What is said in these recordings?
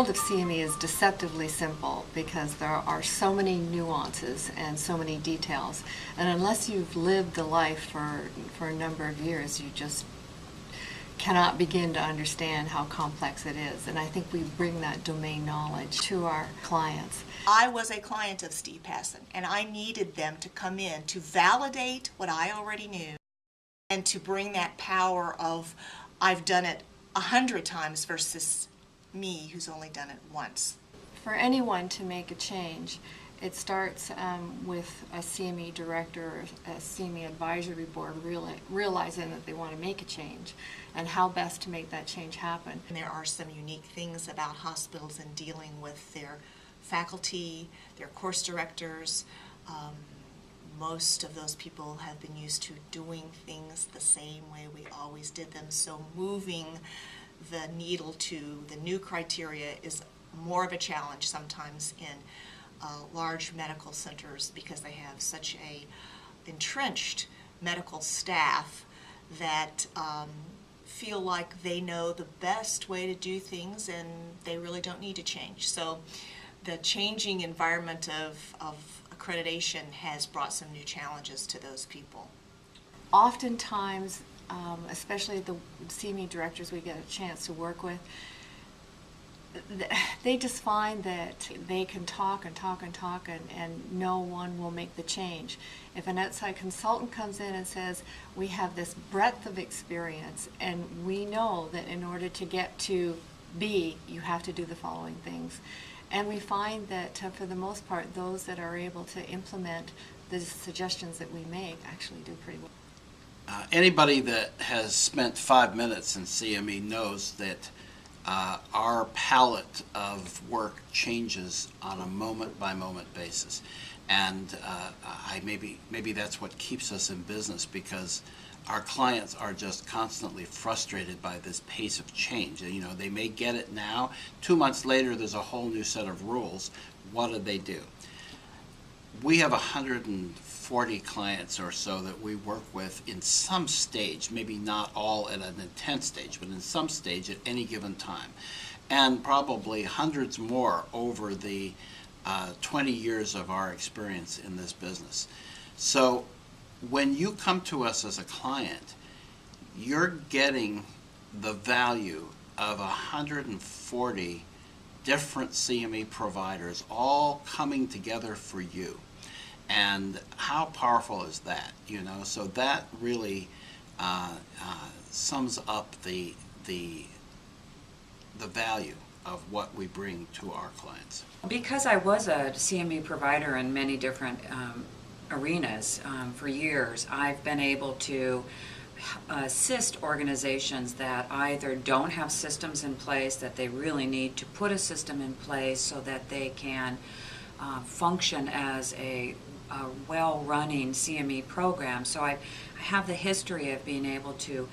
world of CME is deceptively simple because there are so many nuances and so many details. And unless you've lived the life for a number of years, you just cannot begin to understand how complex it is. And I think we bring that domain knowledge to our clients. I was a client of Steve Passin, and I needed them to come in to validate what I already knew and to bring that power of I've done it 100 times versus me who's only done it once. For anyone to make a change, it starts with a CME director or a CME advisory board realizing that they want to make a change and how best to make that change happen. And there are some unique things about hospitals in dealing with their faculty, their course directors. Most of those people have been used to doing things the same way we always did them, so moving the needle to the new criteria is more of a challenge sometimes in large medical centers because they have such a entrenched medical staff that feel like they know the best way to do things and they really don't need to change. So the changing environment of accreditation has brought some new challenges to those people. Oftentimes, especially the CME directors we get a chance to work with, they just find that they can talk and talk and talk and no one will make the change. If an outside consultant comes in and says, we have this breadth of experience and we know that in order to get to B, you have to do the following things. And we find that for the most part, those that are able to implement the suggestions that we make actually do pretty well. Anybody that has spent 5 minutes in CME knows that our palette of work changes on a moment-by-moment basis. And maybe that's what keeps us in business, because our clients are just constantly frustrated by this pace of change. You know, they may get it now. 2 months later, there's a whole new set of rules. What do they do? We have 140 clients or so that we work with in some stage, maybe not all at an intense stage, but in some stage at any given time. And probably hundreds more over the 20 years of our experience in this business. So when you come to us as a client, you're getting the value of 140 different CME providers all coming together for you. And how powerful is that? You know, so that really sums up the value of what we bring to our clients. Because I was a CME provider in many different arenas for years, I've been able to assist organizations that either don't have systems in place, that they really need to put a system in place so that they can function as a well-running CME program. So I have the history of being able to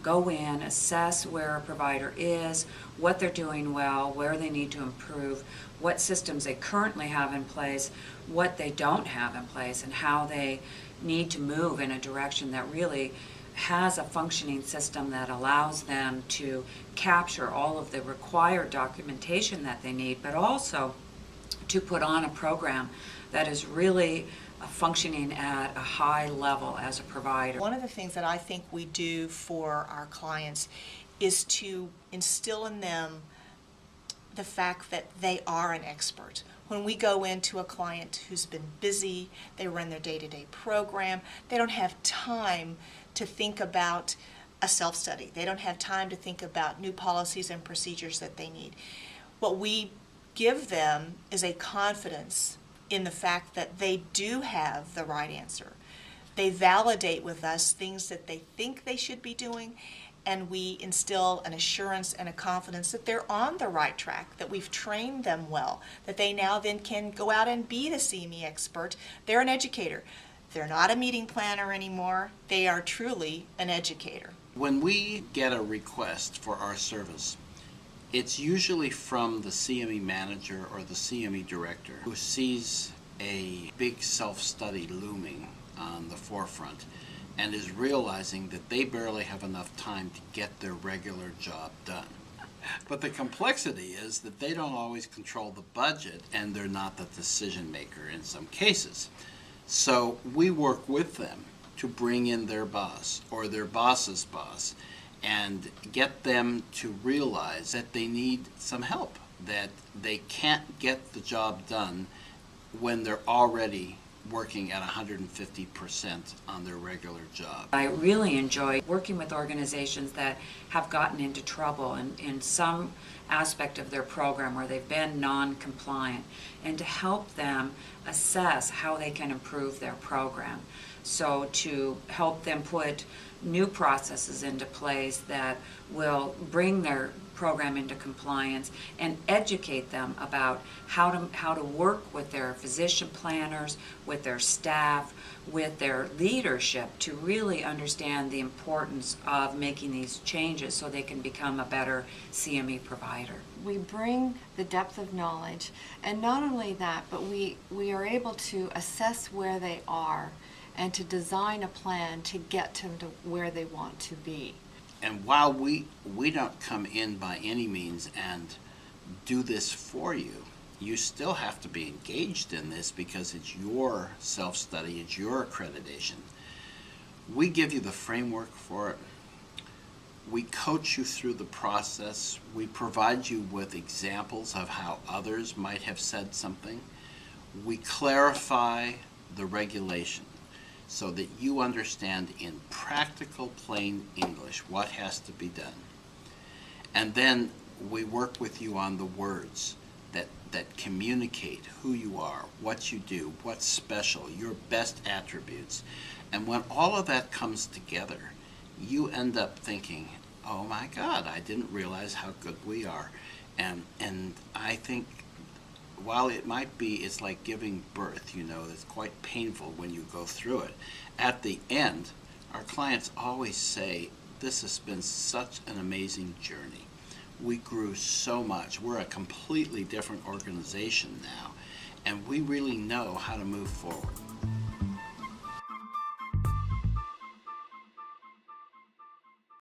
go in, assess where a provider is, what they're doing well, where they need to improve, what systems they currently have in place, what they don't have in place, and how they need to move in a direction that really has a functioning system that allows them to capture all of the required documentation that they need, but also to put on a program that is really functioning at a high level as a provider. One of the things that I think we do for our clients is to instill in them the fact that they are an expert. When we go into a client who's been busy, they run their day-to-day program, they don't have time to think about a self-study. They don't have time to think about new policies and procedures that they need. What we give them is a confidence in the fact that they do have the right answer. They validate with us things that they think they should be doing, and we instill an assurance and a confidence that they're on the right track, that we've trained them well, that they now then can go out and be the CME expert. They're an educator. They're not a meeting planner anymore. They are truly an educator. When we get a request for our service, it's usually from the CME manager or the CME director who sees a big self-study looming on the forefront and is realizing that they barely have enough time to get their regular job done. But the complexity is that they don't always control the budget, and they're not the decision maker in some cases. So we work with them to bring in their boss or their boss's boss and get them to realize that they need some help, that they can't get the job done when they're already working at 150% on their regular job. I really enjoy working with organizations that have gotten into trouble in some aspect of their program where they've been non-compliant, and to help them assess how they can improve their program. So to help them put new processes into place that will bring their program into compliance and educate them about how to work with their physician planners, with their staff, with their leadership to really understand the importance of making these changes so they can become a better CME provider. We bring the depth of knowledge, and not only that, but we are able to assess where they are and to design a plan to get them to where they want to be. And while we don't come in by any means and do this for you, you still have to be engaged in this because it's your self-study, it's your accreditation. We give you the framework for it. We coach you through the process. We provide you with examples of how others might have said something. We clarify the regulation so that you understand in practical, plain English what has to be done. And then we work with you on the words that communicate who you are, what you do, what's special, your best attributes. And when all of that comes together, you end up thinking, oh my God, I didn't realize how good we are. And I think while it might be, it's like giving birth, it's quite painful when you go through it. At the end, our clients always say, this has been such an amazing journey. We grew so much. We're a completely different organization now, and we really know how to move forward.